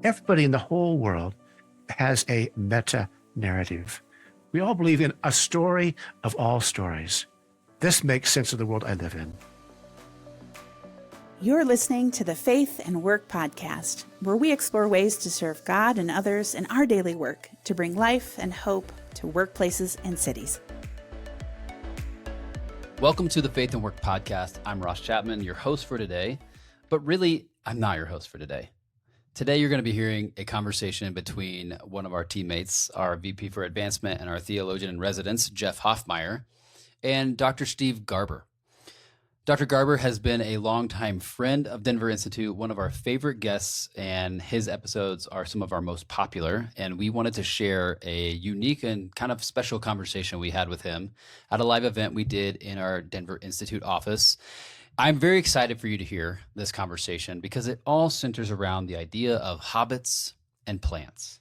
everybody in the whole world has a meta-narrative. We all believe in a story of all stories. This makes sense of the world I live in. You're listening to the Faith and Work Podcast, where we explore ways to serve God and others in our daily work to bring life and hope to workplaces and cities. Welcome to the Faith and Work Podcast. I'm Ross Chapman, your host for today, but really, I'm not your host for today. Today, you're going to be hearing a conversation between one of our teammates, our VP for Advancement and our theologian in residence, Jeff Hoffmeyer, and Dr. Steve Garber. Dr. Garber has been a longtime friend of Denver Institute, one of our favorite guests, and his episodes are some of our most popular. And we wanted to share a unique and kind of special conversation we had with him at a live event we did in our Denver Institute office. I'm very excited for you to hear this conversation because it all centers around the idea of hobbits and plants,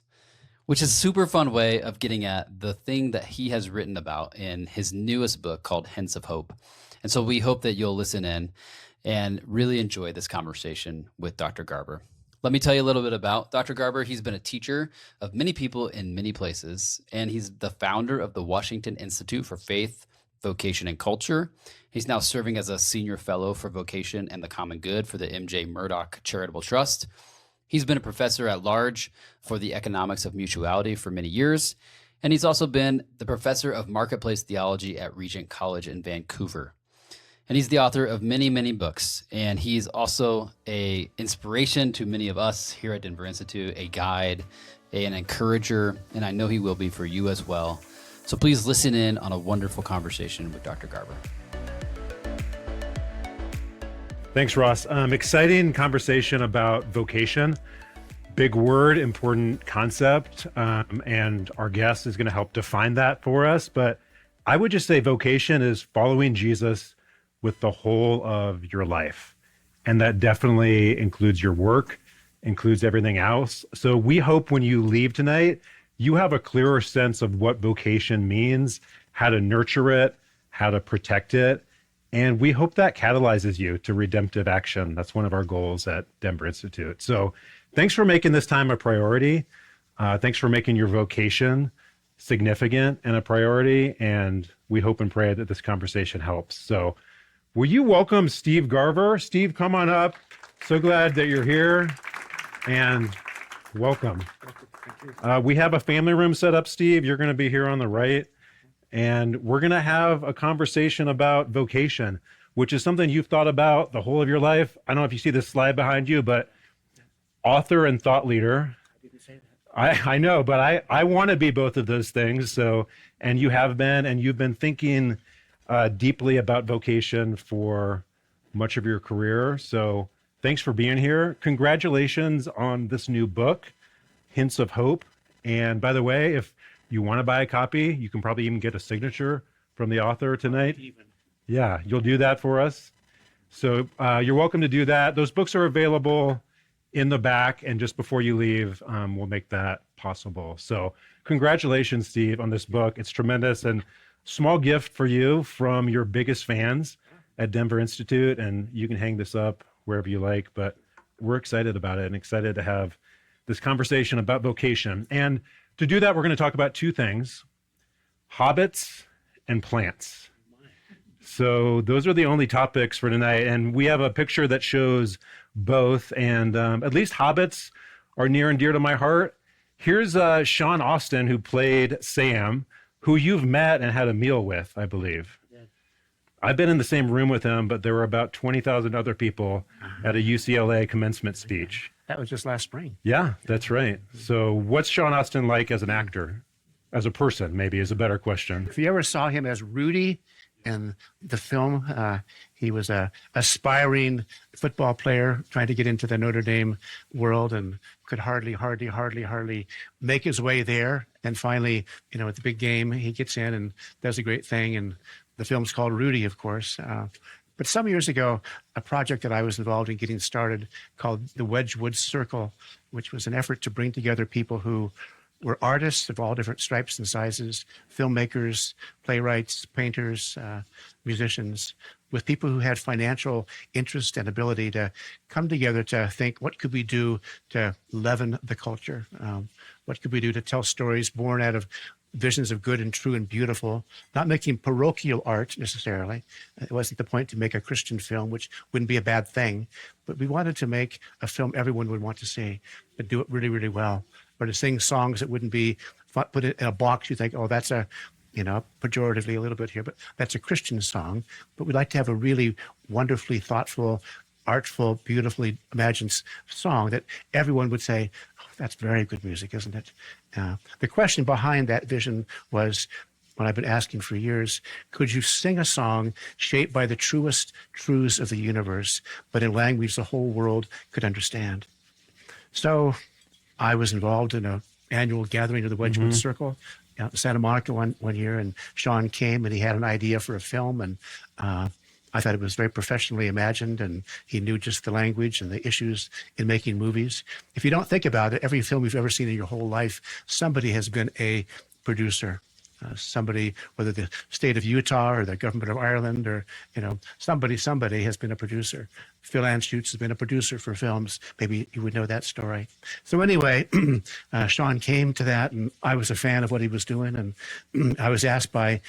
which is a super fun way of getting at the thing that he has written about in his newest book called Hints of Hope. And so we hope that you'll listen in and really enjoy this conversation with Dr. Garber. Let me tell you a little bit about Dr. Garber. He's been a teacher of many people in many places, and he's the founder of the Washington Institute for Faith, Vocation, and Culture. He's now serving as a senior fellow for Vocation and the Common Good for the M.J. Murdoch Charitable Trust. He's been a professor at large for the economics of mutuality for many years, and he's also been the professor of marketplace theology at Regent College in Vancouver. And he's the author of many, many books, and he's also an inspiration to many of us here at Denver Institute, a guide, an encourager, and I know he will be for you as well. So please listen in on a wonderful conversation with Dr. Garber. Thanks, Ross. Exciting conversation about vocation. Big word, important concept, and our guest is going to help define that for us. But I would just say vocation is following Jesus with the whole of your life. And that definitely includes your work, includes everything else. So we hope when you leave tonight, you have a clearer sense of what vocation means, how to nurture it, how to protect it. And we hope that catalyzes you to redemptive action. That's one of our goals at Denver Institute. So thanks for making this time a priority. Thanks for making your vocation significant and a priority. And we hope and pray that this conversation helps. So will you welcome Steve Garber? Steve, come on up. So glad that you're here and welcome. We have a family room set up, Steve. You're going to be here on the right. And we're going to have a conversation about vocation, which is something you've thought about the whole of your life. I don't know if you see this slide behind you, but author and thought leader. I didn't say that. I know, but I want to be both of those things. So, and you have been, and you've been thinking deeply about vocation for much of your career. So thanks for being here. Congratulations on this new book, Hints of Hope. And by the way, if you want to buy a copy, you can probably even get a signature from the author tonight. Yeah, you'll do that for us. So you're welcome to do that. Those books are available in the back, and just before you leave, we'll make that possible. So congratulations, Steve, on this book. It's tremendous, and small gift for you from your biggest fans at Denver Institute, and you can hang this up wherever you like, but we're excited about it and excited to have this conversation about vocation. And to do that, we're going to talk about two things, hobbits and plants. So those are the only topics for tonight. And we have a picture that shows both. And at least hobbits are near and dear to my heart. Here's Sean Austin, who played Sam, who you've met and had a meal with, I believe. I've been in the same room with him, but there were about 20,000 other people at a UCLA commencement speech. That was just last spring. Yeah, that's right. So what's Sean Austin like as an actor? As a person, maybe, is a better question. If you ever saw him as Rudy in the film, he was a aspiring football player trying to get into the Notre Dame world and could hardly make his way there. And finally, at the big game, he gets in and does a great thing. And the film's called Rudy, of course. But some years ago, a project that I was involved in getting started called the Wedgwood Circle, which was an effort to bring together people who were artists of all different stripes and sizes, filmmakers, playwrights, painters, musicians, with people who had financial interest and ability to come together to think, what could we do to leaven the culture? What could we do to tell stories born out of visions of good and true and beautiful, not making parochial art necessarily. It wasn't the point to make a Christian film, which wouldn't be a bad thing, but we wanted to make a film everyone would want to see, but do it really, really well, or to sing songs that wouldn't be put it in a box. You think, oh, that's a, pejoratively a little bit here, but that's a Christian song. But we'd like to have a really wonderfully thoughtful, artful, beautifully imagined song that everyone would say, oh, that's very good music, isn't it? The question behind that vision was, what I've been asking for years, could you sing a song shaped by the truest truths of the universe, but in language the whole world could understand? So I was involved in an annual gathering of the Wedgwood Circle out in Santa Monica one year, and Sean came and he had an idea for a film, and I thought it was very professionally imagined, and he knew just the language and the issues in making movies. If you don't think about it, every film you've ever seen in your whole life, somebody has been a producer. Somebody, whether the state of Utah or the government of Ireland or, somebody has been a producer. Phil Anschutz has been a producer for films. Maybe you would know that story. So anyway, Sean came to that, and I was a fan of what he was doing. And I was asked by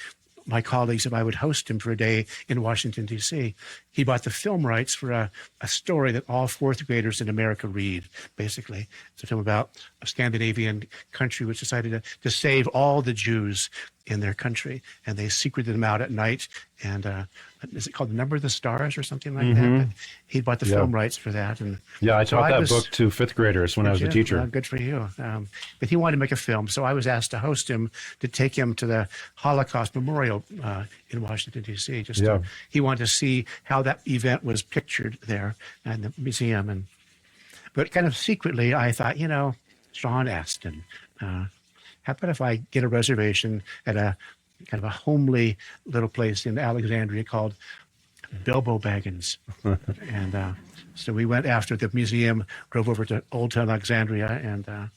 my colleagues if I would host him for a day in Washington, D.C. He bought the film rights for a story that all fourth graders in America read, basically. It's a film about a Scandinavian country which decided to save all the Jews in their country, and they secreted them out at night. And is it called The Number of the Stars or something like that? But he bought the film rights for that. And I taught that book to fifth graders when I was a teacher. Good for you. But he wanted to make a film, so I was asked to host him, to take him to the Holocaust Memorial in Washington, D.C. He wanted to see how that event was pictured there in the museum. But kind of secretly, I thought, Sean Aston, how about if I get a reservation at a kind of a homely little place in Alexandria called Bilbo Baggins? And so we went after the museum, drove over to Old Town Alexandria, and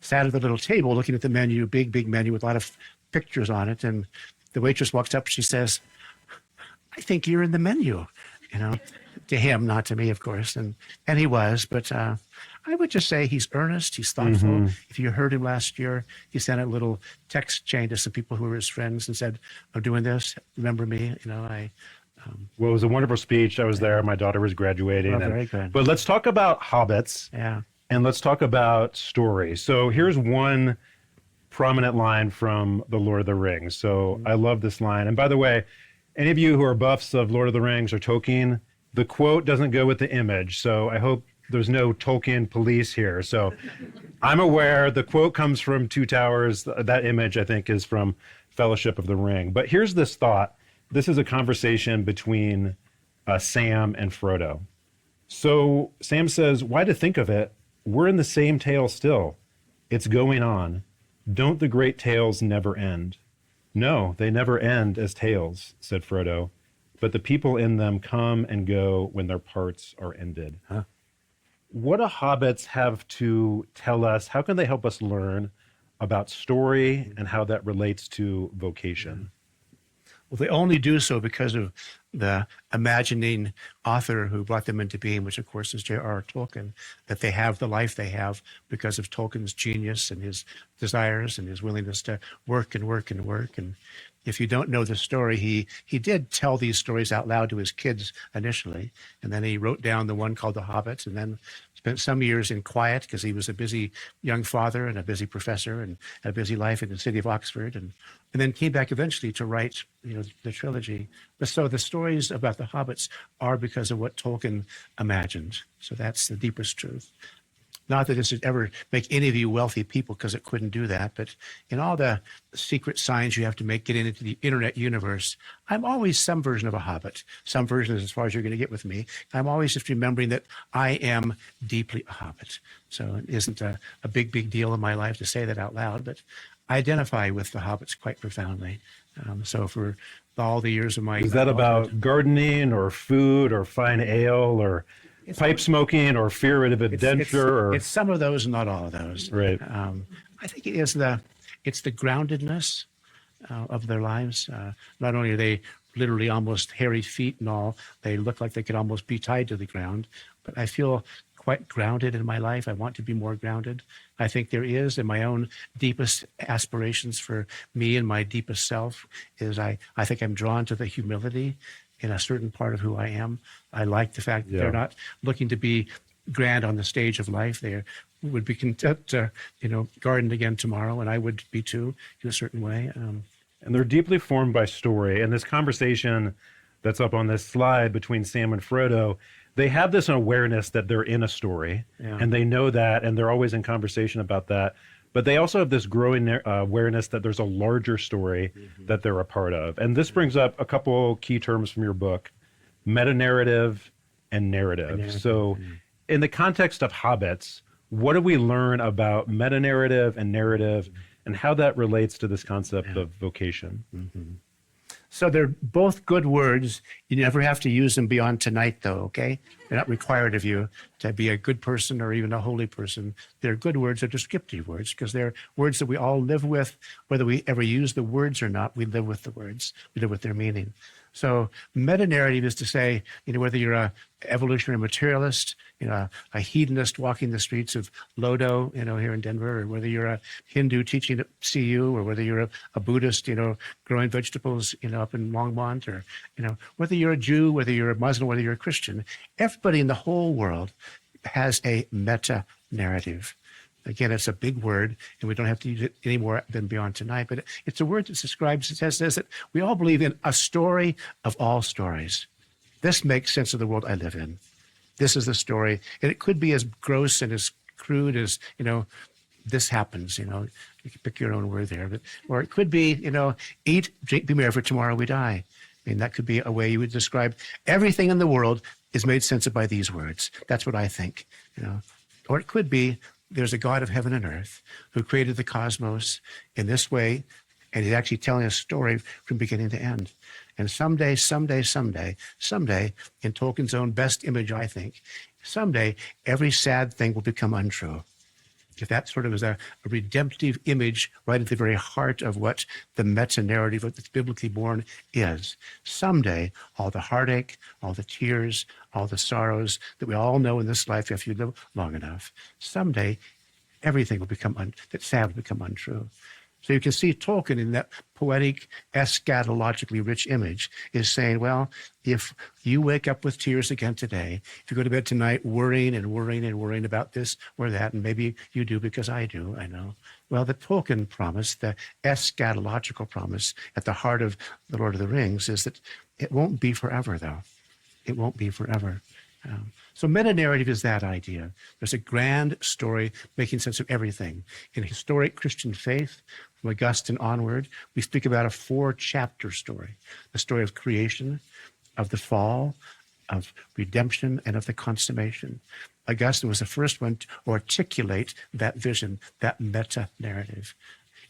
sat at the little table looking at the menu, big menu with a lot of pictures on it. And the waitress walks up, she says, I think you're in the menu, to him, not to me, of course. And he was, but I would just say he's earnest, he's thoughtful. If you heard him last year, he sent a little text chain to some people who were his friends and said, I'm doing this, remember me? Well, it was a wonderful speech. I was there. My daughter was graduating. Oh, very good. But let's talk about Hobbits. Yeah. And let's talk about story. So here's one prominent line from The Lord of the Rings. So I love this line. And by the way, any of you who are buffs of Lord of the Rings or Tolkien, the quote doesn't go with the image. So I hope there's no Tolkien police here. So I'm aware the quote comes from Two Towers. That image, I think, is from Fellowship of the Ring. But here's this thought. This is a conversation between Sam and Frodo. So Sam says, why to think of it? We're in the same tale still. It's going on. Don't the great tales never end? No, they never end as tales, said Frodo. But the people in them come and go when their parts are ended. Huh? What do hobbits have to tell us? How can they help us learn about story and how that relates to vocation? Well, they only do so because of the imagining author who brought them into being, which of course is J.R.R. Tolkien, that they have the life they have because of Tolkien's genius and his desires and his willingness to work and work and work. And if you don't know the story, he did tell these stories out loud to his kids initially, and then he wrote down the one called The Hobbits, and then spent some years in quiet because he was a busy young father and a busy professor and a busy life in the city of Oxford, and then came back eventually to write, the trilogy. But so the stories about the Hobbits are because of what Tolkien imagined. So that's the deepest truth. Not that this would ever make any of you wealthy people, because it couldn't do that. But in all the secret signs you have to make getting into the internet universe, I'm always some version of a hobbit. Some version is as far as you're going to get with me. I'm always just remembering that I am deeply a hobbit. So it isn't a big deal in my life to say that out loud, but I identify with the hobbits quite profoundly. So for all the years of my... Is that about gardening or food or fine ale or... pipe smoking or fear of adventure? It's some of those, not all of those. Right. I think it's the groundedness of their lives. Not only are they literally almost hairy feet and all, they look like they could almost be tied to the ground, but I feel quite grounded in my life. I want to be more grounded. I think there is, in my own deepest aspirations for me and my deepest self, is I think I'm drawn to the humility in a certain part of who I am. I like the fact that they're not looking to be grand on the stage of life. They would be content to, garden again tomorrow, and I would be too, in a certain way. And they're deeply formed by story. And this conversation that's up on this slide between Sam and Frodo, they have this awareness that they're in a story, and they know that, and they're always in conversation about that. But they also have this growing awareness that there's a larger story that they're a part of. And this brings up a couple key terms from your book: meta-narrative and narrative. So in the context of Hobbits, what do we learn about meta-narrative and narrative, and how that relates to this concept of vocation? So they're both good words. You never have to use them beyond tonight, though, okay? They're not required of you to be a good person or even a holy person. They're good words. They're descriptive words because they're words that we all live with. Whether we ever use the words or not, we live with the words. We live with their meaning. So meta-narrative is to say, whether you're a evolutionary materialist, a hedonist walking the streets of Lodo, here in Denver, or whether you're a Hindu teaching at CU, or whether you're a Buddhist, growing vegetables, up in Longmont, or, whether you're a Jew, whether you're a Muslim, whether you're a Christian, everybody in the whole world has a meta-narrative. Again, it's a big word, and we don't have to use it any more than beyond tonight, but it's a word that describes, it says that we all believe in a story of all stories. This makes sense of the world I live in. This is the story, and it could be as gross and as crude as, this happens, you can pick your own word there, or it could be, eat, drink, be merry, for tomorrow we die. I mean, that could be a way you would describe everything in the world is made sense of by these words. That's what I think, Or it could be, there's a God of heaven and earth who created the cosmos in this way, and he's actually telling a story from beginning to end. And someday, in Tolkien's own best image, I think, someday every sad thing will become untrue. If that sort of is a redemptive image right at the very heart of what the meta-narrative that's biblically born is. Someday, all the heartache, all the tears, all the sorrows that we all know in this life if you live long enough, someday everything will become, that sad will become untrue. So you can see Tolkien in that poetic, eschatologically rich image is saying, well, if you wake up with tears again today, if you go to bed tonight worrying about this or that, and maybe you do because I do, I know. Well, the Tolkien promise, the eschatological promise at the heart of The Lord of the Rings is that it won't be forever, though. It won't be forever. So meta-narrative is that idea. There's a grand story making sense of everything. In historic Christian faith, from Augustine onward, we speak about a 4-chapter story, the story of creation, of the fall, of redemption, and of the consummation. Augustine was the first one to articulate that vision, that meta-narrative.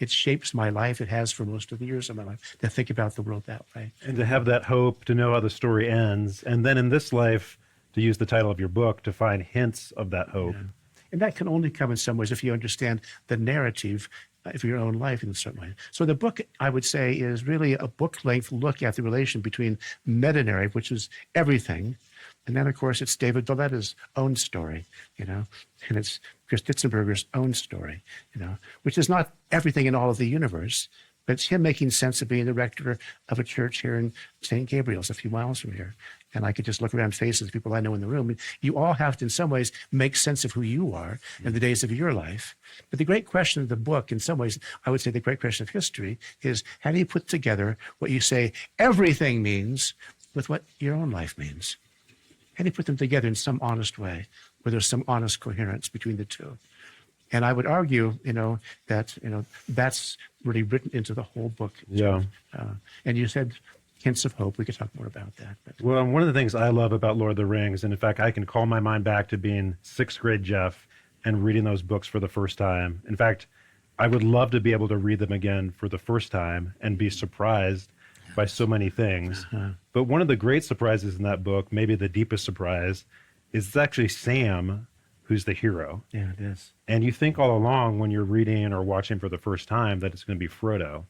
It shapes my life. It has for most of the years of my life to think about the world that way. And to have that hope, to know how the story ends, and then in this life, to use the title of your book, to find hints of that hope. Yeah. And that can only come in some ways if you understand the narrative of your own life in some way. So the book, I would say, is really a book-length look at the relation between meta-narrative, which is everything, and then, of course, it's David Valletta's own story, and it's Chris Ditzenberger's own story, which is not everything in all of the universe, but it's him making sense of being the rector of a church here in St. Gabriel's, a few miles from here. And I could just look around faces of people I know in the room. You all have to, in some ways, make sense of who you are in the days of your life. But the great question of the book, in some ways, I would say the great question of history, is how do you put together what you say everything means with what your own life means? How do you put them together in some honest way, where there's some honest coherence between the two? And I would argue, that, that's really written into the whole book. Yeah. And you said hints of hope. We could talk more about that. But. Well, one of the things I love about Lord of the Rings, and in fact, I can call my mind back to being 6th grade Jeff and reading those books for the first time. In fact, I would love to be able to read them again for the first time and be surprised by so many things. But one of the great surprises in that book, maybe the deepest surprise, is it's actually Sam who's the hero. Yeah, it is. And you think all along when you're reading or watching for the first time that it's going to be Frodo.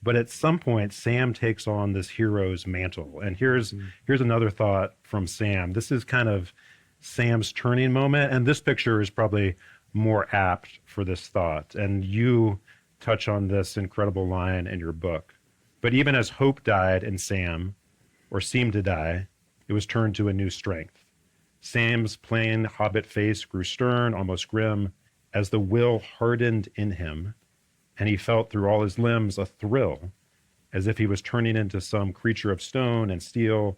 But at some point, Sam takes on this hero's mantle. And here's another thought from Sam. This is kind of Sam's turning moment. And this picture is probably more apt for this thought. And you touch on this incredible line in your book. But even as hope died in Sam, or seemed to die, it was turned to a new strength. Sam's plain hobbit face grew stern, almost grim, as the will hardened in him, and he felt through all his limbs a thrill, as if he was turning into some creature of stone and steel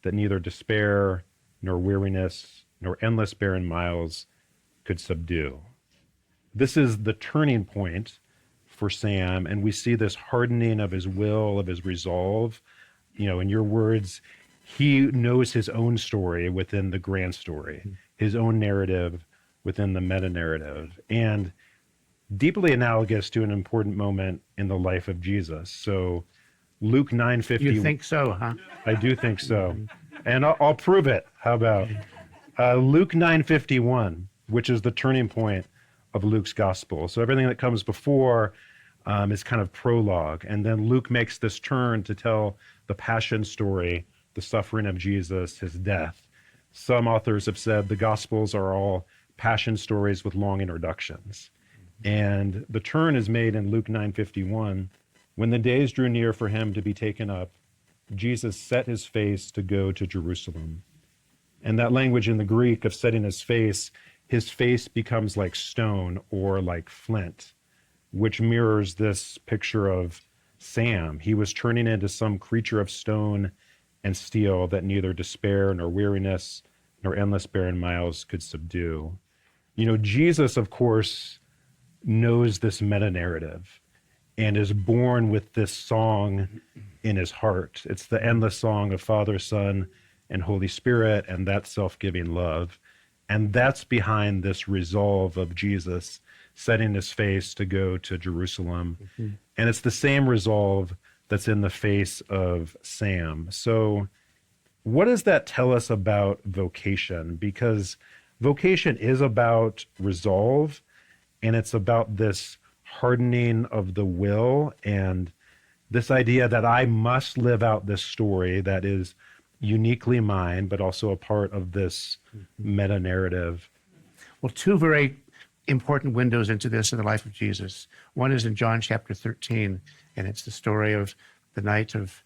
that neither despair, nor weariness, nor endless barren miles could subdue. This is the turning point for Sam, and we see this hardening of his will, of his resolve. You know, in your words, he knows his own story within the grand story, his own narrative within the meta-narrative, and deeply analogous to an important moment in the life of Jesus. So Luke 9:50. You think so, huh? I do think so. And I'll prove it. How about Luke 9:51, which is the turning point of Luke's gospel. So everything that comes before is kind of prologue. And then Luke makes this turn to tell the passion story, the suffering of Jesus, his death. Some authors have said the Gospels are all passion stories with long introductions. And the turn is made in Luke 9:51. When the days drew near for him to be taken up, Jesus set his face to go to Jerusalem. And that language in the Greek of setting his face becomes like stone or like flint, which mirrors this picture of Sam. He was turning into some creature of stone and steel that neither despair nor weariness nor endless barren miles could subdue. You know, Jesus, of course, knows this meta-narrative and is born with this song in his heart. It's the endless song of Father, Son, and Holy Spirit, and that self-giving love. And that's behind this resolve of Jesus setting his face to go to Jerusalem. And it's the same resolve that's in the face of Sam. So what does that tell us about vocation? Because vocation is about resolve, and it's about this hardening of the will and this idea that I must live out this story that is uniquely mine, but also a part of this meta-narrative. Well, two very important windows into this in the life of Jesus. One is in John chapter 13, and it's the story of the night of,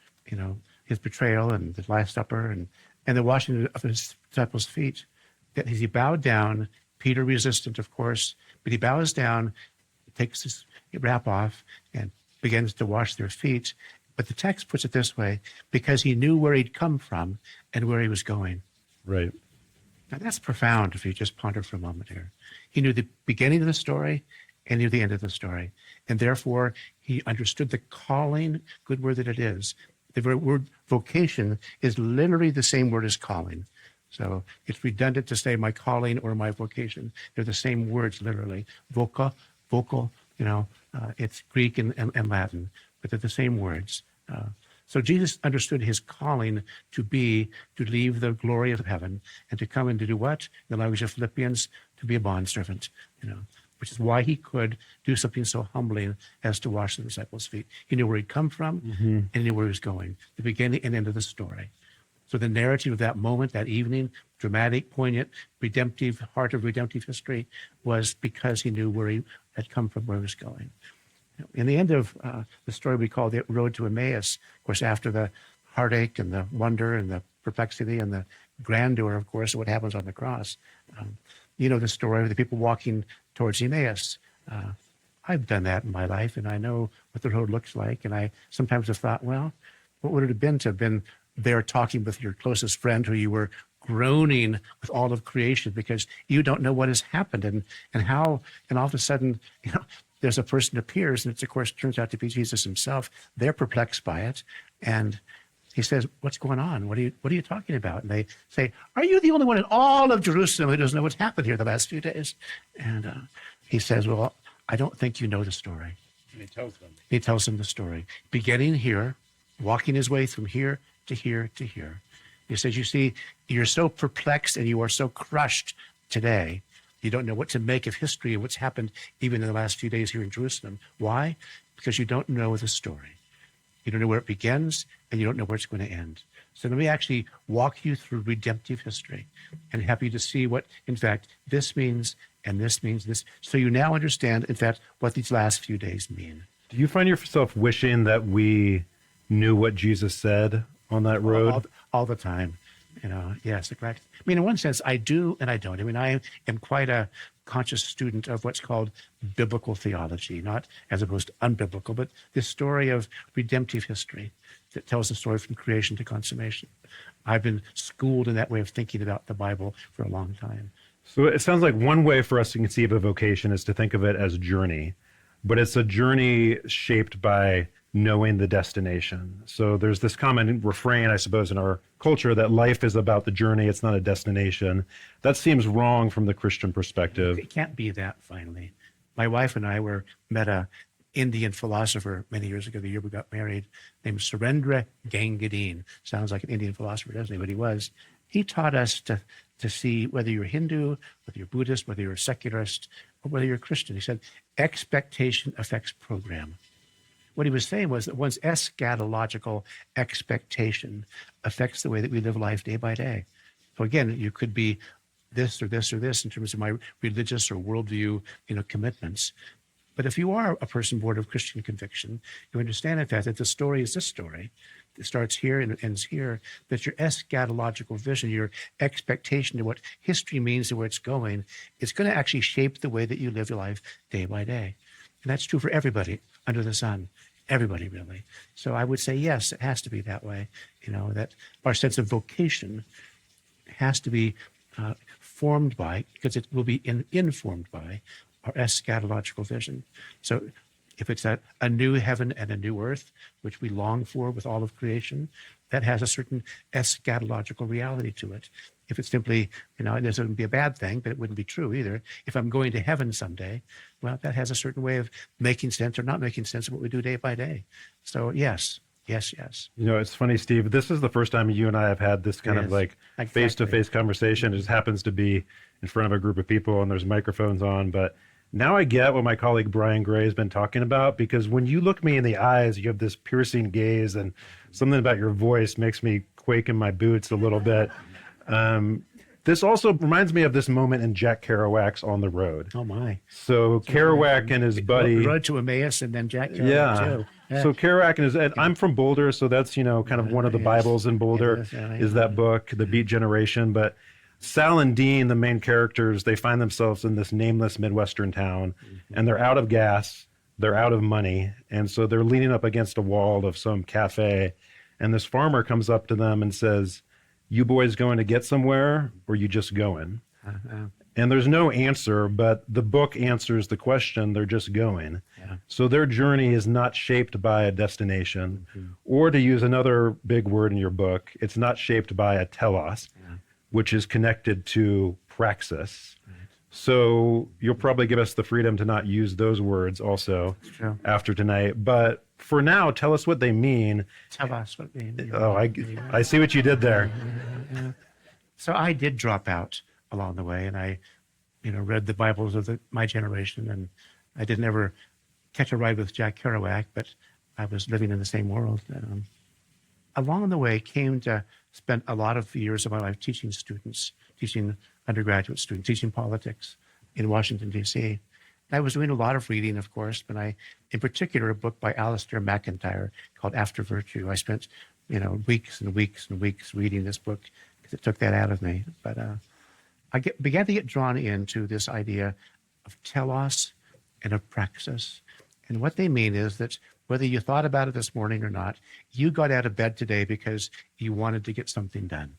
his betrayal and the Last Supper and the washing of his disciples' feet. That as he bowed down, Peter resistant, of course, but he bows down, takes his wrap off, and begins to wash their feet. But the text puts it this way, because he knew where he'd come from and where he was going. Right. Now that's profound if you just ponder for a moment here. He knew the beginning of the story and knew the end of the story. And therefore, he understood the calling, good word that it is. The very word vocation is literally the same word as calling. So it's redundant to say my calling or my vocation. They're the same words, literally. Voca, vocal, it's Greek and Latin, but they're the same words. So Jesus understood his calling to leave the glory of heaven and to come and to do what? In the language of Philippians, to be a bondservant, which is why he could do something so humbling as to wash the disciples' feet. He knew where he'd come from and he knew where he was going, the beginning and end of the story. So the narrative of that moment, that evening, dramatic, poignant, redemptive, heart of redemptive history, was because he knew where he had come from, where he was going. In the end of the story we call the road to Emmaus, of course, after the heartache and the wonder and the perplexity and the grandeur, of course, of what happens on the cross, the story of the people walking towards Emmaus. I've done that in my life, and I know what the road looks like. And I sometimes have thought, well, what would it have been to have been there talking with your closest friend who you were groaning with all of creation because you don't know what has happened and how, and all of a sudden, there's a person appears, and it, of course, turns out to be Jesus himself. They're perplexed by it. And he says, what's going on? What are you talking about? And they say, are you the only one in all of Jerusalem who doesn't know what's happened here the last few days? And he says, well, I don't think you know the story. And he tells them. He tells them the story, beginning here, walking his way from here to here to here. He says, you see, you're so perplexed and you are so crushed today You don't know what to make of history and what's happened even in the last few days here in Jerusalem. Why? Because you don't know the story. You don't know where it begins, and you don't know where it's going to end. So let me actually walk you through redemptive history and help you to see what, in fact, this means and this means this. So you now understand, in fact, what these last few days mean. Do you find yourself wishing that we knew what Jesus said on that road? All the time. Yes. I mean, in one sense, I do and I don't. I mean, I am quite a conscious student of what's called biblical theology, not as opposed to unbiblical, but this story of redemptive history that tells the story from creation to consummation. I've been schooled in that way of thinking about the Bible for a long time. So it sounds like one way for us to conceive of vocation is to think of it as journey, but it's a journey shaped by knowing the destination. So there's this common refrain, I suppose, in our culture that life is about the journey, it's not a destination. That seems wrong from the Christian perspective. It can't be that, finally. My wife and I met a Indian philosopher many years ago, the year we got married, named Surendra Gangadine. Sounds like an Indian philosopher, doesn't he? But he was. He taught us to see whether you're Hindu, whether you're Buddhist, whether you're a secularist, or whether you're a Christian. He said, expectation affects program. What he was saying was that one's eschatological expectation affects the way that we live life day by day. So again, you could be this or this or this in terms of my religious or worldview, commitments. But if you are a person born of Christian conviction, you understand, in fact, that the story is this story. It starts here and it ends here. That your eschatological vision, your expectation of what history means and where it's going, it's going to actually shape the way that you live your life day by day. And that's true for everybody under the sun. Everybody, really. So I would say, yes, it has to be that way, that our sense of vocation has to be formed by, because it will be informed by, our eschatological vision. So if it's a new heaven and a new earth, which we long for with all of creation, that has a certain eschatological reality to it. If it's simply, this wouldn't be a bad thing, but it wouldn't be true either. If I'm going to heaven someday, well, that has a certain way of making sense or not making sense of what we do day by day. So yes. It's funny, Steve, this is the first time you and I have had this kind of like face-to-face conversation. It just happens to be in front of a group of people and there's microphones on, but now I get what my colleague Brian Gray has been talking about, because when you look me in the eyes, you have this piercing gaze, and something about your voice makes me quake in my boots a little bit. This also reminds me of this moment in Jack Kerouac's On the Road. Oh, my. So Kerouac and his buddy. Road to Emmaus and then Jack Kerouac, too. Yeah. So Kerouac and I'm from Boulder, so that's, kind of one of the Bibles in Boulder is that book, The Beat Generation. But Sal and Dean, the main characters, they find themselves in this nameless Midwestern town, and they're out of gas, they're out of money, and so they're leaning up against a wall of some cafe, and this farmer comes up to them and says, "You boys going to get somewhere, or you just going?" And there's no answer, but the book answers the question, they're just going. Yeah. So their journey is not shaped by a destination, or to use another big word in your book, it's not shaped by a telos, which is connected to praxis. Right. So you'll probably give us the freedom to not use those words also after tonight. But for now, tell us what they mean. Tell us what they mean. Oh, I see what you did there. So I did drop out along the way, and I, read the Bibles of my generation, and I didn't ever catch a ride with Jack Kerouac, but I was living in the same world. Along the way, came to spend a lot of years of my life teaching students, teaching undergraduate students, teaching politics in Washington, D.C. I was doing a lot of reading, of course, but in particular, a book by Alistair MacIntyre called After Virtue. I spent, weeks and weeks and weeks reading this book because it took that out of me. But I began to get drawn into this idea of telos and of praxis. And what they mean is that whether you thought about it this morning or not, you got out of bed today because you wanted to get something done.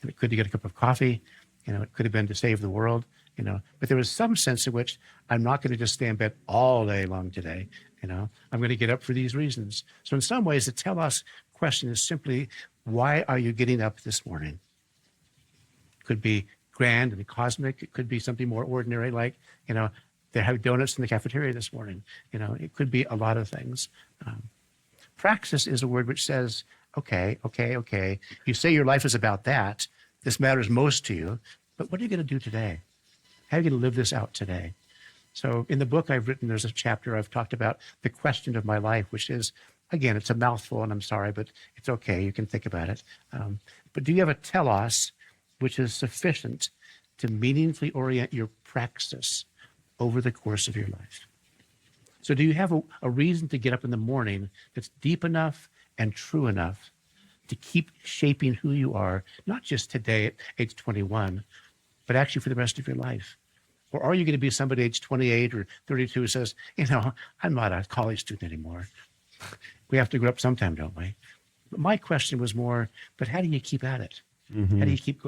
And it could be to get a cup of coffee, it could have been to save the world, but there was some sense in which I'm not going to just stay in bed all day long today, I'm going to get up for these reasons. So in some ways, the telos question is simply, why are you getting up this morning? It could be grand and cosmic. It could be something more ordinary, like, they have donuts in the cafeteria this morning. It could be a lot of things. Praxis is a word which says, okay. You say your life is about that. This matters most to you, but what are you going to do today? How are you going to live this out today? So in the book I've written, there's a chapter I've talked about the question of my life, which is, again, it's a mouthful, and I'm sorry, but it's okay. You can think about it. But do you have a telos which is sufficient to meaningfully orient your praxis over the course of your life? So do you have a reason to get up in the morning that's deep enough and true enough to keep shaping who you are, not just today at age 21, but actually for the rest of your life? Or are you going to be somebody age 28 or 32 who says, I'm not a college student anymore. We have to grow up sometime, don't we? But my question was more, but how do you keep at it? Mm-hmm.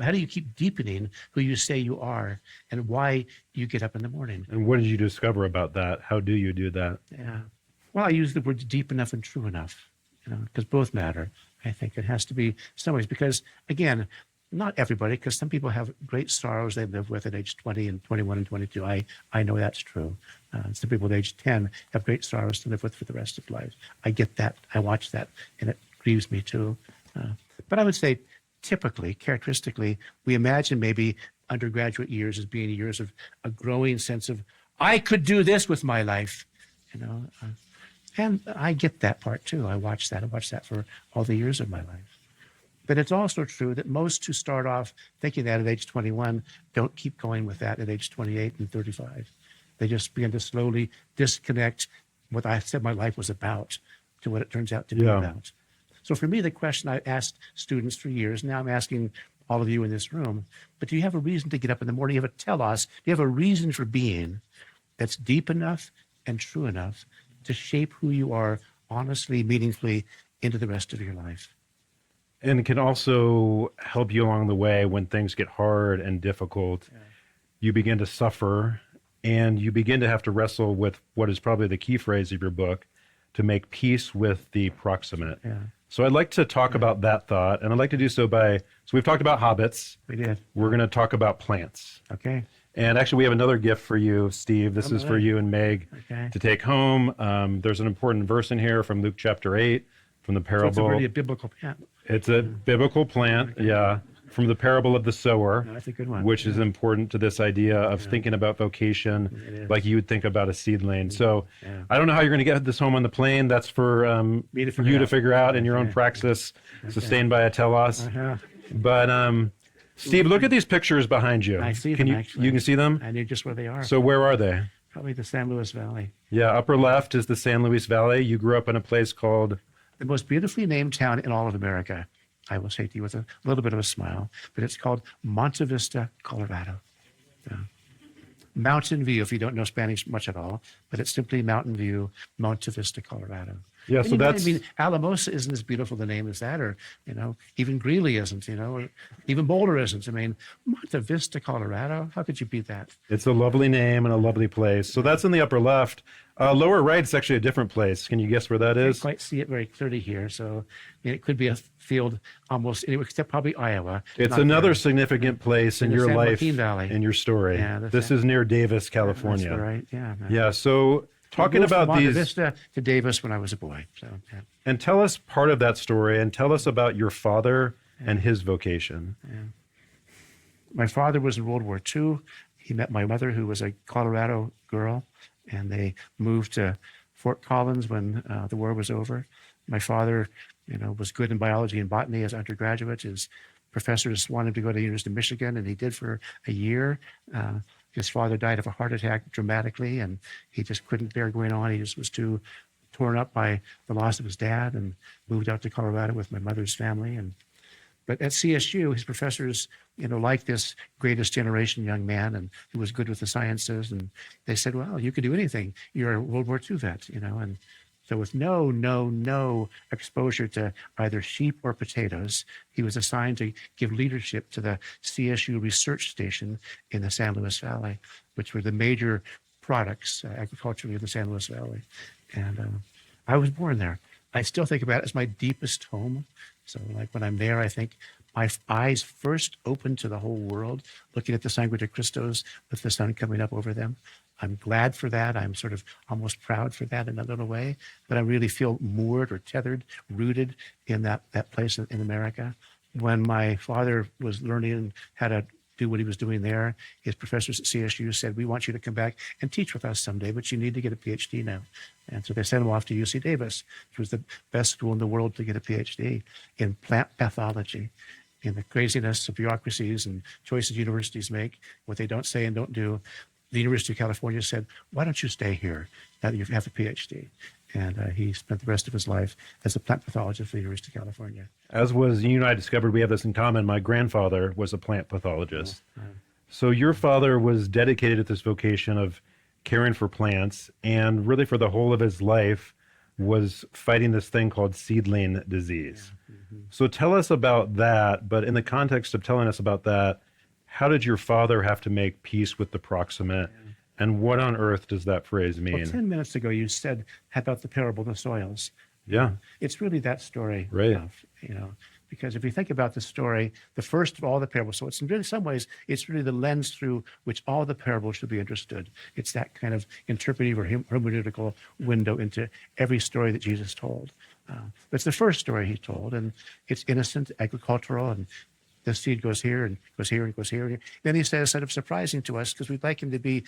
How do you keep deepening who you say you are and why you get up in the morning? And what did you discover about that? How do you do that? Yeah. Well, I use the words deep enough and true enough, because both matter. I think it has to be some ways, because again, not everybody, because some people have great sorrows they live with at age 20 and 21 and 22. I know that's true. Some people at age 10 have great sorrows to live with for the rest of life. I get that. I watch that, and it grieves me too. But I would say, typically, characteristically, we imagine maybe undergraduate years as being years of a growing sense of, I could do this with my life, and I get that part too. I watch that for all the years of my life. But it's also true that most who start off thinking that at age 21 don't keep going with that at age 28 and 35. They just begin to slowly disconnect what I said my life was about to what it turns out to be about. So for me, the question I asked students for years, now I'm asking all of you in this room, but do you have a reason to get up in the morning? Do you have a telos? Do you have a reason for being that's deep enough and true enough to shape who you are honestly, meaningfully into the rest of your life? And it can also help you along the way when things get hard and difficult. Yeah. You begin to suffer, and you begin to have to wrestle with what is probably the key phrase of your book, to make peace with the proximate. Yeah. So I'd like to talk about that thought, and I'd like to do so so we've talked about hobbits. We did. We're going to talk about plants. Okay. And actually, we have another gift for you, Steve. This is for you and Meg to take home. There's an important verse in here from Luke chapter 8, from the parable. So it's already a biblical plant. It's a biblical plant, from the parable of the sower, that's a good one. Which is important to this idea of thinking about vocation like you would think about a seedling. So I don't know how you're going to get this home on the plane. That's for you to figure out in your own praxis, sustained by a telos. But Steve, look at these pictures behind you. I see them, actually. You can see them? I know just where they are. So where are they? Probably the San Luis Valley. Yeah, upper left is the San Luis Valley. You grew up in a place called... the most beautifully named town in all of America, I will say to you with a little bit of a smile, but it's called Monte Vista, Colorado. Mountain View, if you don't know Spanish much at all, but it's simply Mountain View, Monte Vista, Colorado. Yeah, so that's... Alamosa isn't as beautiful a name as that, or, even Greeley isn't, or even Boulder isn't. Monte Vista, Colorado, how could you beat that? It's a lovely name and a lovely place. So that's in the upper left. Lower right is actually a different place. Can you guess where that is? I can't quite see it very clearly here. So it could be a field almost anywhere except probably Iowa. It's another significant place in your life, Valley. In your story. Yeah, this is near Davis, California. That's right. Yeah. Yeah. So talking about from these... Monte Vista to Davis when I was a boy. So, And tell us part of that story, and tell us about your father and his vocation. Yeah. My father was in World War II. He met my mother, who was a Colorado girl, and they moved to Fort Collins when the war was over. My father, was good in biology and botany as undergraduate. His professors wanted him to go to the University of Michigan, and he did for a year. His father died of a heart attack dramatically, and he just couldn't bear going on. He just was too torn up by the loss of his dad, and moved out to Colorado with my mother's family. But at CSU, his professors, liked this greatest generation young man, and who was good with the sciences. And they said, well, you could do anything. You're a World War II vet, And so with no exposure to either sheep or potatoes, he was assigned to give leadership to the CSU research station in the San Luis Valley, which were the major products agriculturally in the San Luis Valley. And I was born there. I still think about it as my deepest home. So when I'm there, I think my eyes first open to the whole world, looking at the Sangre de Cristos with the sun coming up over them. I'm glad for that. I'm sort of almost proud for that in a little way, but I really feel moored or tethered, rooted in that place in America. When my father was learning how to do what he was doing there. His professors at CSU said, we want you to come back and teach with us someday, but you need to get a PhD now. And so they sent him off to UC Davis, which was the best school in the world to get a PhD in plant pathology, in the craziness of bureaucracies and choices universities make, what they don't say and don't do. The University of California said, why don't you stay here now that you have a PhD? And he spent the rest of his life as a plant pathologist for the University of California. As was you and I discovered, we have this in common. My grandfather was a plant pathologist. So your father was dedicated to this vocation of caring for plants, and really for the whole of his life was fighting this thing called seedling disease. So tell us about that, but in the context of telling us about that, how did your father have to make peace with the proximate? And what on earth does that phrase mean? Well, 10 minutes ago, you said about the parable of the soils. Yeah. It's really that story. Right. Because if you think about the story, the first of all the parables, so it's in really some ways, it's really the lens through which all the parables should be understood. It's that kind of interpretive or hermeneutical window into every story that Jesus told. It's the first story he told, and it's innocent, agricultural, and the seed goes here and goes here and goes here. And then he says, sort of surprising to us, because we'd like him to be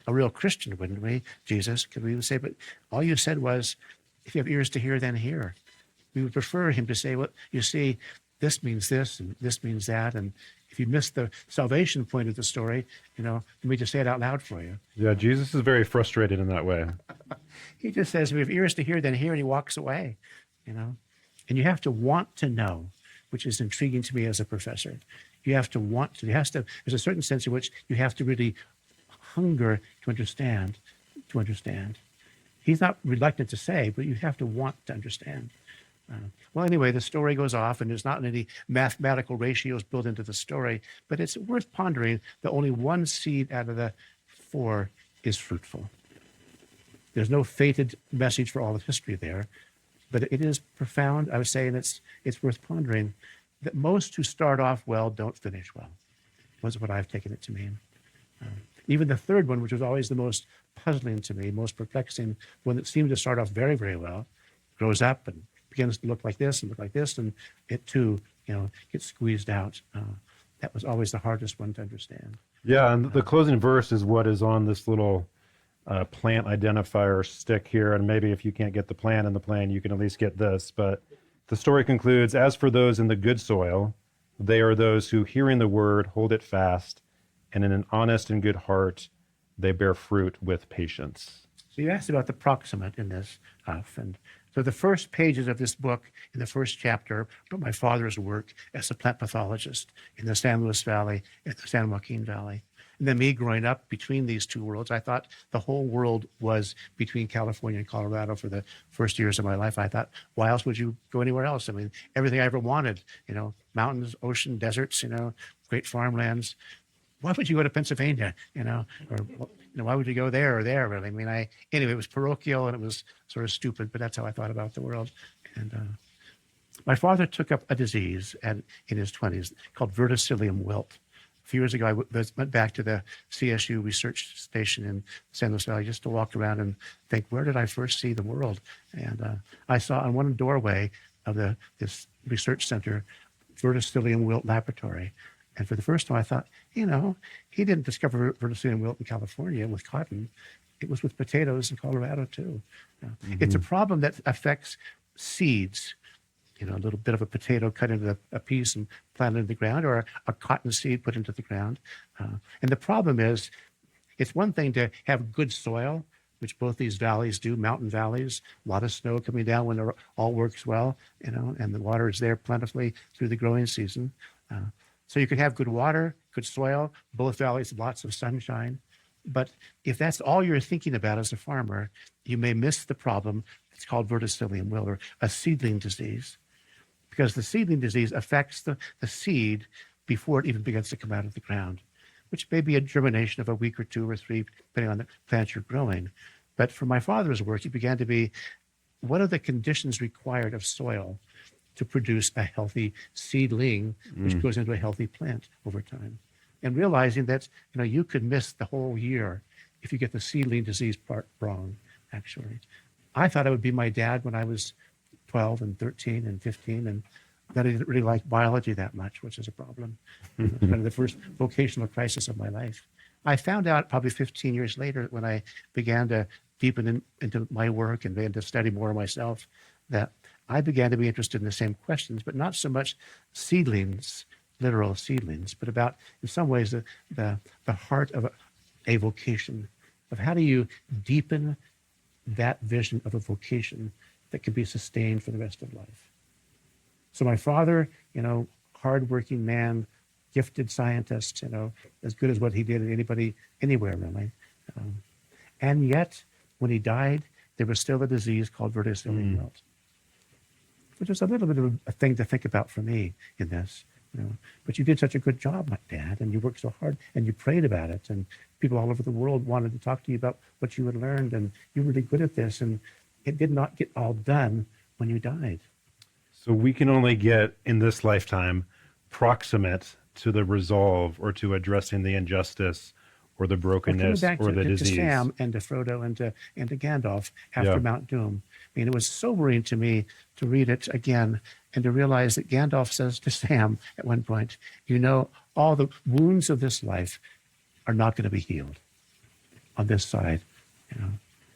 a real Christian, wouldn't we, Jesus? Could we say, but all you said was, if you have ears to hear, then hear. We would prefer him to say, well, you see, this means this and this means that. And if you miss the salvation point of the story, let me just say it out loud for you. Yeah, Jesus is very frustrated in that way. He just says, if you have ears to hear, then hear, and he walks away, And you have to want to know, which is intriguing to me as a professor. You have to want to, there's a certain sense in which you have to really hunger to understand. He's not reluctant to say, but you have to want to understand. Well, anyway, the story goes off, and there's not any mathematical ratios built into the story, but it's worth pondering that only one seed out of the 4 is fruitful. There's no fated message for all of history there, but it is profound, I would say, and it's worth pondering that most who start off well don't finish well, was what I've taken it to mean. Even the third one, which was always the most puzzling to me, most perplexing, one that seemed to start off very, very well, grows up and begins to look like this and look like this, and it too, gets squeezed out. That was always the hardest one to understand. Yeah, and the closing verse is what is on this little plant identifier stick here, and maybe if you can't get the plant in the plan, you can at least get this. But the story concludes, as for those in the good soil, they are those who, hearing the word, hold it fast, and in an honest and good heart, they bear fruit with patience. So you asked about the proximate in this, and so the first pages of this book, in the first chapter, about my father's work as a plant pathologist in the San Luis Valley, in the San Joaquin Valley. And then me growing up between these two worlds, I thought the whole world was between California and Colorado for the first years of my life. I thought, why else would you go anywhere else? I mean, everything I ever wanted, mountains, ocean, deserts, great farmlands. Why would you go to Pennsylvania, or why would you go there or there, really? I mean, anyway, it was parochial and it was sort of stupid, but that's how I thought about the world. And my father took up a disease in his 20s called verticillium wilt. A few years ago, I went back to the CSU research station in San Luis Valley just to walk around and think, where did I first see the world? And I saw on one doorway of this research center, verticillium wilt laboratory. And for the first time, I thought, he didn't discover verticillium wilt in California with cotton. It was with potatoes in Colorado, too. It's a problem that affects seeds. A little bit of a potato cut into a piece and planted in the ground, or a cotton seed put into the ground. And the problem is, it's one thing to have good soil, which both these valleys do, mountain valleys, a lot of snow coming down when it all works well, and the water is there plentifully through the growing season. So you can have good water, good soil, both valleys, lots of sunshine. But if that's all you're thinking about as a farmer, you may miss the problem. It's called verticillium wilt, or a seedling disease, because the seedling disease affects the seed before it even begins to come out of the ground, which may be a germination of a week or 2 or 3, depending on the plant you're growing. But for my father's work, it began to be, what are the conditions required of soil to produce a healthy seedling, which goes into a healthy plant over time? And realizing that, you could miss the whole year if you get the seedling disease part wrong, actually. I thought I would be my dad when I was 12 and 13 and 15, and that I didn't really like biology that much, which is a problem. It was kind of the first vocational crisis of my life. I found out probably 15 years later when I began to deepen into my work and began to study more myself, that I began to be interested in the same questions, but not so much seedlings, literal seedlings, but about, in some ways, the heart of a vocation, of how do you deepen that vision of a vocation that can be sustained for the rest of life. So my father, hardworking man, gifted scientist, as good as what he did anybody, anywhere really. And yet, when he died, there was still a disease called verticillium wilt, which was a little bit of a thing to think about for me in this. But you did such a good job, my dad, and you worked so hard, and you prayed about it, and people all over the world wanted to talk to you about what you had learned, and you were really good at this, and it did not get all done when you died. So we can only get in this lifetime proximate to the resolve or to addressing the injustice or the brokenness or the disease. To Sam and to Frodo and to Gandalf after Mount Doom. I mean, it was sobering to me to read it again and to realize that Gandalf says to Sam at one point, all the wounds of this life are not going to be healed on this side.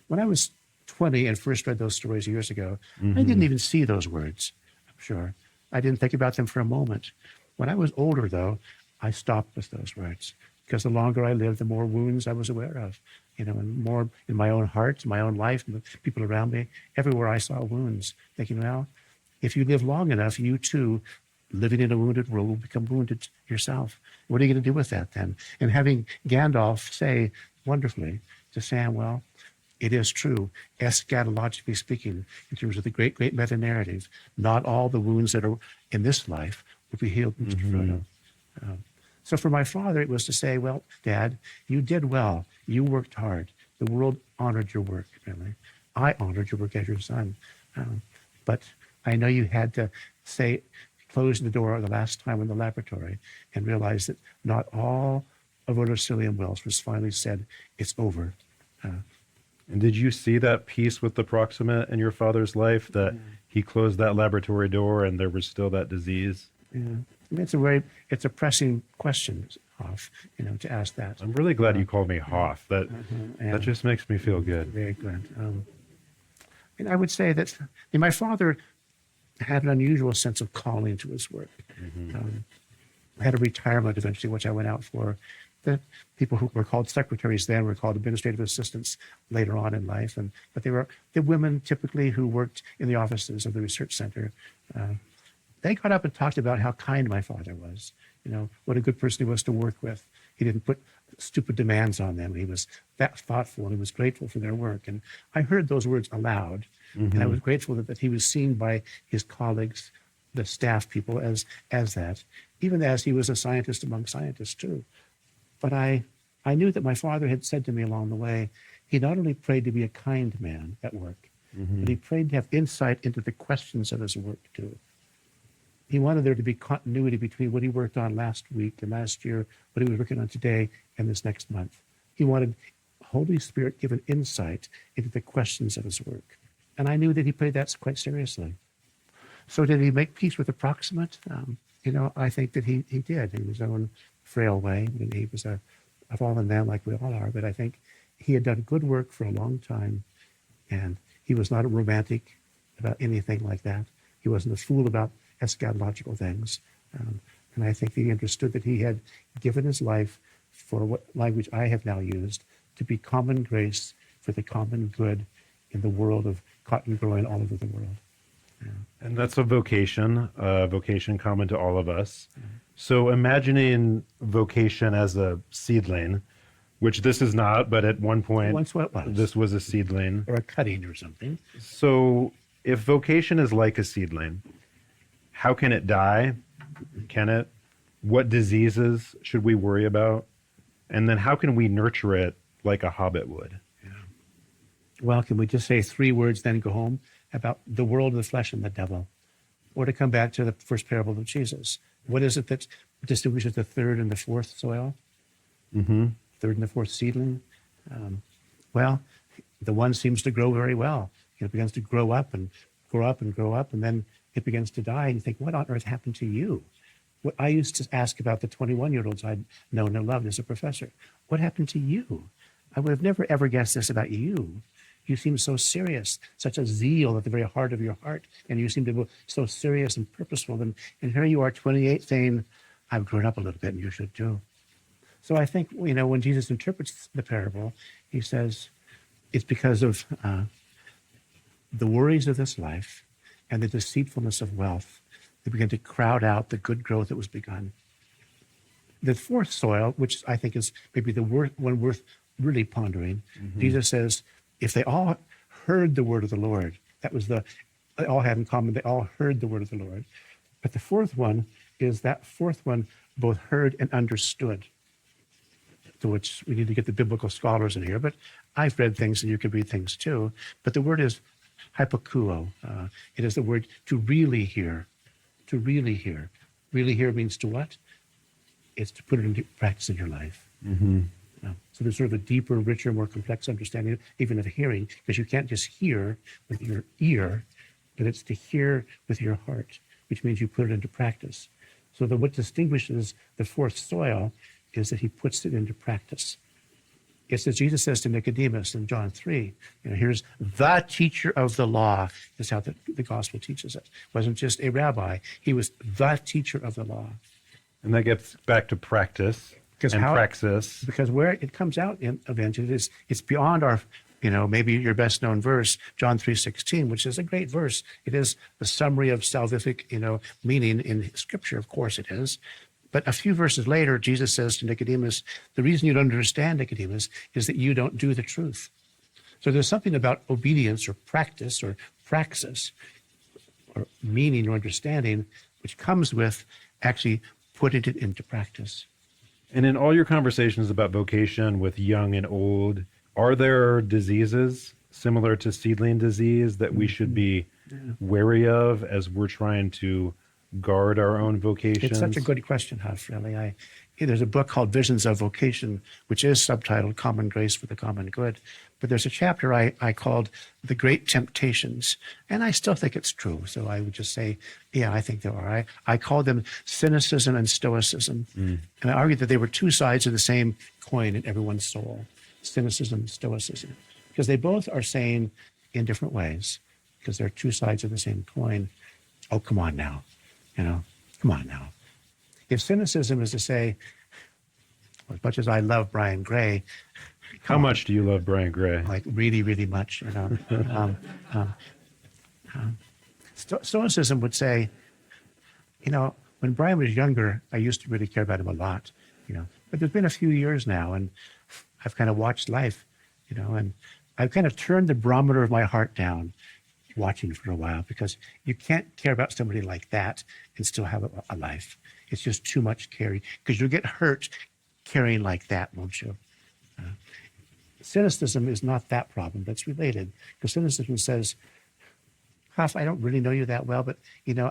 When I was 20 and first read those stories years ago, I didn't even see those words, I'm sure. I didn't think about them for a moment. When I was older, though, I stopped with those words because the longer I lived, the more wounds I was aware of, and more in my own heart, my own life, and the people around me. Everywhere I saw wounds, thinking, well, if you live long enough, you too, living in a wounded world, will become wounded yourself. What are you going to do with that then? And having Gandalf say wonderfully to Sam, well, it is true, eschatologically speaking, in terms of the great, great meta-narrative, not all the wounds that are in this life will be healed, Mr. Frodo. So for my father, it was to say, well, Dad, you did well. You worked hard. The world honored your work, really. I honored your work as your son. But I know you had to close the door the last time in the laboratory and realize that not all of verticillium wilt was finally said, it's over. And did you see that piece with the proximate in your father's life, that he closed that laboratory door and there was still that disease? Yeah. I mean, it's a pressing question, Hoff, to ask that. I'm really glad you called me Hoff. That just makes me feel good. Very good. And I would say that my father had an unusual sense of calling to his work. I had a retirement eventually, which I went out for. The people who were called secretaries then were called administrative assistants later on in life. But they were the women typically who worked in the offices of the research center. They got up and talked about how kind my father was, what a good person he was to work with. He didn't put stupid demands on them. He was that thoughtful and he was grateful for their work. And I heard those words aloud. And I was grateful that he was seen by his colleagues, the staff people, as that, even as he was a scientist among scientists too. But I knew that my father had said to me along the way, he not only prayed to be a kind man at work, but he prayed to have insight into the questions of his work too. He wanted there to be continuity between what he worked on last week and last year, what he was working on today and this next month. He wanted Holy Spirit given insight into the questions of his work. And I knew that he prayed that quite seriously. So did he make peace with the proximate? I think that he did in his own frail way. I mean, he was a fallen man like we all are, but I think he had done good work for a long time, and he was not a romantic about anything like that. He wasn't a fool about eschatological things. And I think he understood that he had given his life for what language I have now used, to be common grace for the common good in the world of cotton growing all over the world. And that's a vocation common to all of us. So imagining vocation as a seedling, which this is not, but at one point, this was a seedling. Or a cutting or something. So if vocation is like a seedling, how can it die? Can it? What diseases should we worry about? And then how can we nurture it like a hobbit would? Well, can we just say 3 words, then go home, about the world of the flesh and the devil? Or to come back to the first parable of Jesus. What is it that distinguishes the third and the fourth soil? Third and the fourth seedling? Well, the one seems to grow very well. It begins to grow up and grow up and grow up, and then it begins to die, and you think, what on earth happened to you? What I used to ask about the 21-year-olds I'd known and loved as a professor. What happened to you? I would have never, ever guessed this about you. You seem so serious, such a zeal at the very heart of your heart, and you seem to be so serious and purposeful. And here you are, 28, saying, I've grown up a little bit, and you should too. So I think, when Jesus interprets the parable, he says, it's because of the worries of this life and the deceitfulness of wealth that begin to crowd out the good growth that was begun. The fourth soil, which I think is maybe the one worth really pondering, Jesus says, if they all heard the word of the Lord, they all had in common, they all heard the word of the Lord. But the fourth one is that fourth one both heard and understood, to which we need to get the biblical scholars in here. But I've read things, and you could read things too. But the word is hypokuo. It is the word to really hear. To really hear. Really hear means to what? It's to put it into practice in your life. So there's sort of a deeper, richer, more complex understanding, even of hearing, because you can't just hear with your ear, but it's to hear with your heart, which means you put it into practice. So what distinguishes the fourth soil is that he puts it into practice. It's as Jesus says to Nicodemus in John 3, here's the teacher of the law, is how the gospel teaches it. It wasn't just a rabbi. He was the teacher of the law. And that gets back to practice and praxis. Because where it comes out in eventually, it's beyond our, maybe your best known verse, John 3:16, which is a great verse. It is the summary of salvific, meaning in Scripture. Of course it is. But a few verses later, Jesus says to Nicodemus, the reason you don't understand, Nicodemus, is that you don't do the truth. So there's something about obedience or practice or praxis or meaning or understanding which comes with actually putting it into practice. And in all your conversations about vocation with young and old, are there diseases similar to seedling disease that we should be wary of as we're trying to guard our own vocations? It's such a good question, Huff, really. There's a book called Visions of Vocation, which is subtitled Common Grace for the Common Good. But there's a chapter I called The Great Temptations, and I still think it's true. So I would just say, yeah, I think there are. I call them cynicism and stoicism. And I argue that they were two sides of the same coin in everyone's soul, cynicism and stoicism, because they both are saying in different ways, because they're two sides of the same coin, oh, come on now. Come on now. If cynicism is to say, as much as I love Brian Gray, how much do you love Brian Gray? Like really, really much. Stoicism would say, when Brian was younger, I used to really care about him a lot, But there's been a few years now, and I've kind of watched life, and I've kind of turned the barometer of my heart down, watching for a while, because you can't care about somebody like that and still have a life. It's just too much caring, because you'll get hurt caring like that, won't you? Cynicism is not that problem, but it's related, because cynicism says, Huff, I don't really know you that well, but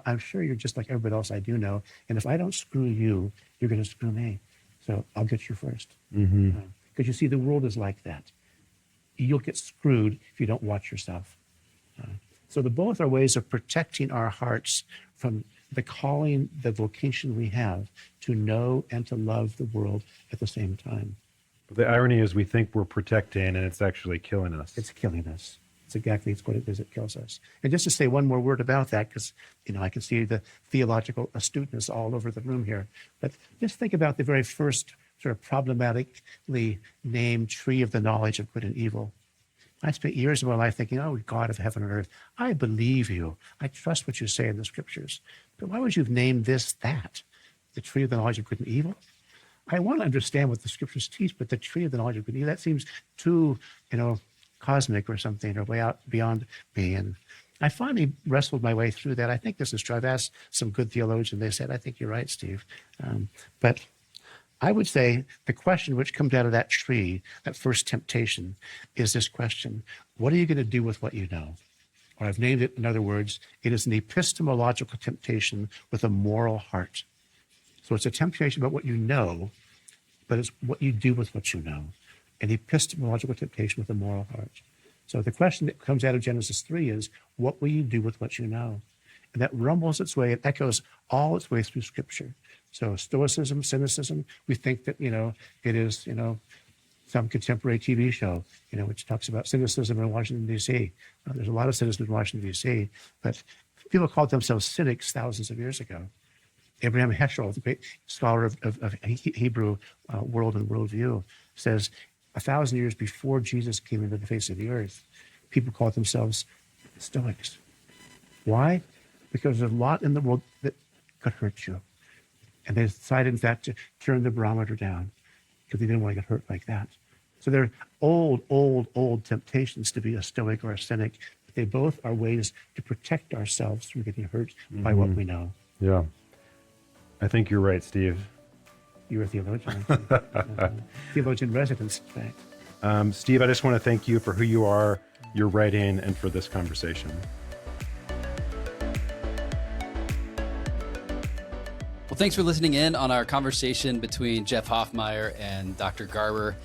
I'm sure you're just like everybody else I do know, and if I don't screw you, you're going to screw me, so I'll get you first. Because you see, the world is like that. You'll get screwed if you don't watch yourself. So both are ways of protecting our hearts from the calling, the vocation we have to know and to love the world at the same time. But the irony is we think we're protecting, and it's actually killing us. It's killing us. It's what it is. It kills us. And just to say one more word about that, because I can see the theological astuteness all over the room here. But just think about the very first sort of problematically named tree of the knowledge of good and evil. I spent years of my life thinking, oh, God of heaven and earth, I believe you. I trust what you say in the Scriptures. But why would you have named this that? The tree of the knowledge of good and evil? I want to understand what the Scriptures teach, but the tree of the knowledge of good and evil, that seems too, cosmic or something, or way out beyond me. And I finally wrestled my way through that. I think this is true. I've asked some good theologians. They said, I think you're right, Steve. But I would say the question which comes out of that tree, that first temptation, is this question: what are you going to do with what you know? Or I've named it, in other words, it is an epistemological temptation with a moral heart. So it's a temptation about what you know, but it's what you do with what you know. An epistemological temptation with a moral heart. So the question that comes out of Genesis 3 is, what will you do with what you know? and that rumbles its way and echoes all its way through Scripture. So Stoicism, cynicism, we think that, it is, some contemporary TV show, which talks about cynicism in Washington, D.C. There's a lot of cynicism in Washington, D.C., but people called themselves cynics thousands of years ago. Abraham Heschel, the great scholar of Hebrew world and worldview, says 1,000 years before Jesus came into the face of the earth, people called themselves Stoics. Why? Because there's a lot in the world that could hurt you. And they decided, in fact, to turn the barometer down because they didn't want to get hurt like that. So they're old temptations to be a Stoic or a cynic. But they both are ways to protect ourselves from getting hurt by what we know. Yeah. I think you're right, Steve. You're a theologian. Theologian residence, in fact. Steve, I just want to thank you for who you are, your writing, and for this conversation. Well, thanks for listening in on our conversation between Jeff Hoffmeyer and Dr. Garber.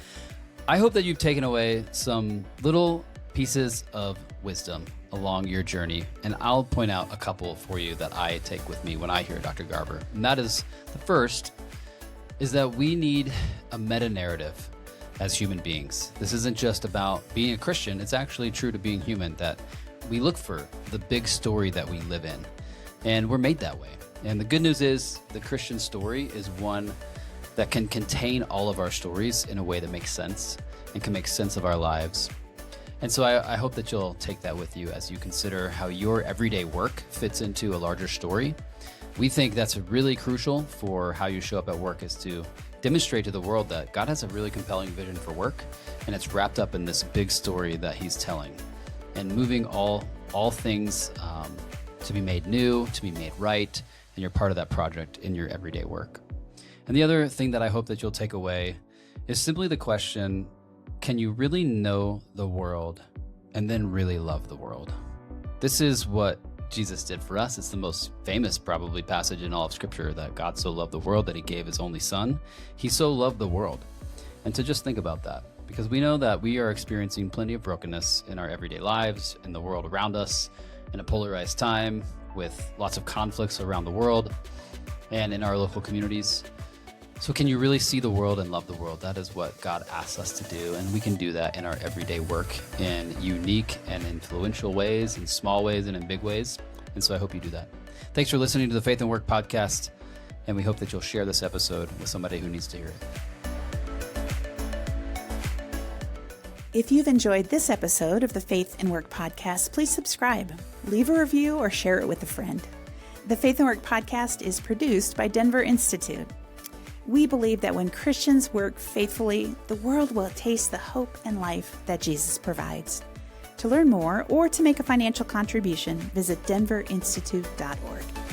I hope that you've taken away some little pieces of wisdom along your journey, and I'll point out a couple for you that I take with me when I hear Dr. Garber. And that is, the first is that we need a meta-narrative as human beings. This isn't just about being a Christian. It's actually true to being human, that we look for the big story that we live in, and we're made that way. And the good news is the Christian story is one that can contain all of our stories in a way that makes sense and can make sense of our lives. And so I hope that you'll take that with you as you consider how your everyday work fits into a larger story. We think that's really crucial for how you show up at work, is to demonstrate to the world that God has a really compelling vision for work, and it's wrapped up in this big story that he's telling, and moving all things to be made new, to be made right, and you're part of that project in your everyday work. And the other thing that I hope that you'll take away is simply the question, can you really know the world and then really love the world? This is what Jesus did for us. It's the most famous, probably, passage in all of Scripture, that God so loved the world that he gave his only son. He so loved the world. And to just think about that, because we know that we are experiencing plenty of brokenness in our everyday lives, in the world around us, in a polarized time with lots of conflicts around the world and in our local communities. So can you really see the world and love the world? That is what God asks us to do, and we can do that in our everyday work in unique and influential ways, in small ways and in big ways. And so I hope you do that. Thanks for listening to the Faith and Work podcast, and we hope that you'll share this episode with somebody who needs to hear it. If you've enjoyed this episode of the Faith and Work podcast, please subscribe, leave a review, or share it with a friend. The Faith and Work podcast is produced by Denver Institute. We believe that when Christians work faithfully, the world will taste the hope and life that Jesus provides. To learn more or to make a financial contribution, visit denverinstitute.org.